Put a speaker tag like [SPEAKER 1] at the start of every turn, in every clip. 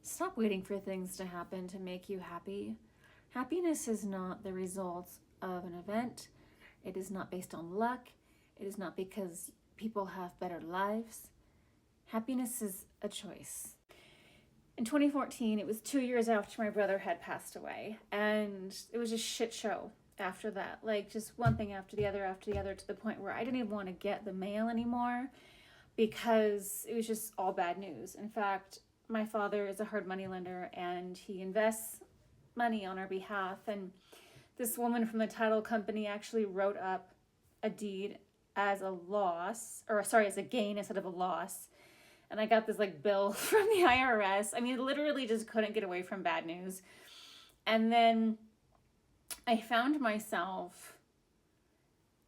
[SPEAKER 1] Stop waiting for things to happen to make you happy. Happiness is not the result of an event. It is not based on luck. It is not because people have better lives. Happiness is a choice. In 2014, it was 2 years after my brother had passed away, and it was a shit show after that. Like, just one thing after the other, to the point where I didn't even want to get the mail anymore because it was just all bad news. In fact, my father is a hard money lender, and he invests money on our behalf. And this woman from the title company actually wrote up a deed as a loss, or sorry, as a gain instead of a loss. And I got this like bill from the IRS. I mean, literally just couldn't get away from bad news. And then I found myself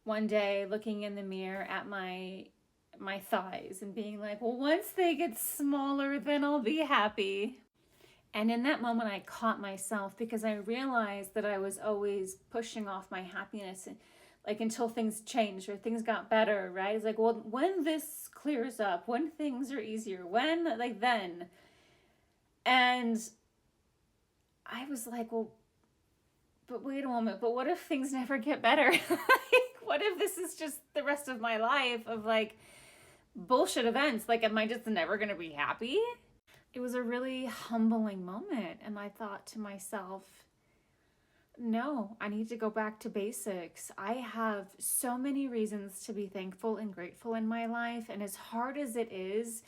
[SPEAKER 1] one day looking in the mirror at my thighs and being like, well, once they get smaller, then I'll be happy. And in that moment, I caught myself because I realized that I was always pushing off my happiness and like until things changed or things got better, right? It's like, well, when this clears up, when things are easier, when, like then. And I was like, well, but wait a moment, but what if things never get better? Like, what if this is just the rest of my life of like bullshit events? Like, am I just never going to be happy? It was a really humbling moment. And I thought to myself, no, I need to go back to basics. I have so many reasons to be thankful and grateful in my life. And as hard as it is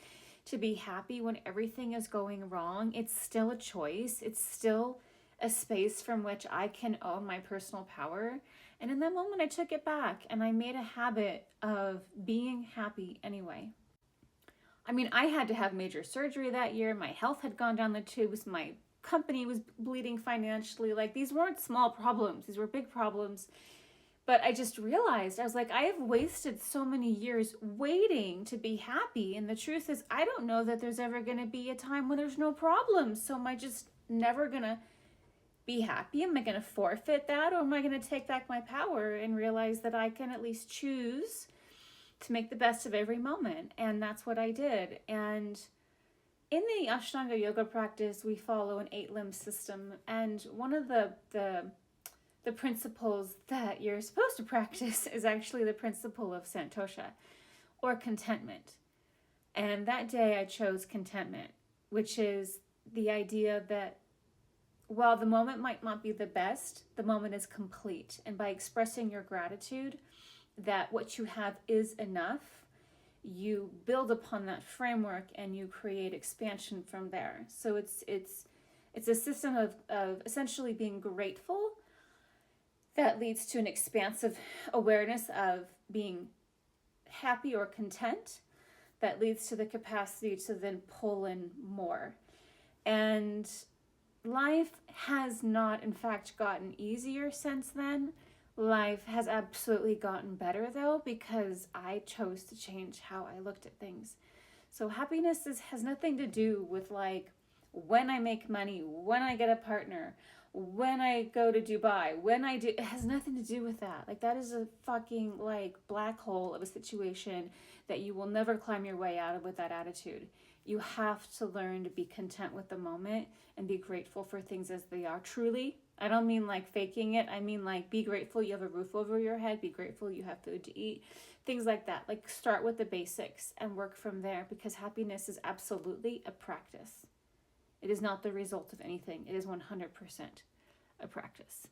[SPEAKER 1] to be happy when everything is going wrong, it's still a choice. It's still a space from which I can own my personal power. And in that moment, I took it back and I made a habit of being happy anyway. I mean, I had to have major surgery that year. My health had gone down the tubes. My company was bleeding financially. Like, these weren't small problems. These were big problems. But I just realized, I was like, I have wasted so many years waiting to be happy. And the truth is, I don't know that there's ever going to be a time when there's no problems. So am I just never going to be happy? Am I going to forfeit that? Or am I going to take back my power and realize that I can at least choose to make the best of every moment? And that's what I did. And in the Ashtanga yoga practice, we follow an 8-limb system. And one of the principles that you're supposed to practice is actually the principle of santosha, or contentment. And that day I chose contentment, which is the idea that while the moment might not be the best, the moment is complete. And by expressing your gratitude that what you have is enough, you build upon that framework and you create expansion from there. So it's a system of essentially being grateful that leads to an expansive awareness of being happy or content that leads to the capacity to then pull in more. And life has not, in fact, gotten easier since then. Life has absolutely gotten better, though, because I chose to change how I looked at things. So happiness has nothing to do with like when I make money, when I get a partner, when I go to Dubai, it has nothing to do with that. Like, that is a fucking like black hole of a situation that you will never climb your way out of with that attitude. You have to learn to be content with the moment and be grateful for things as they are. Truly, I don't mean like faking it. I mean like be grateful you have a roof over your head. Be grateful you have food to eat. Things like that. Like, start with the basics and work from there, because happiness is absolutely a practice. It is not the result of anything. It is 100% a practice.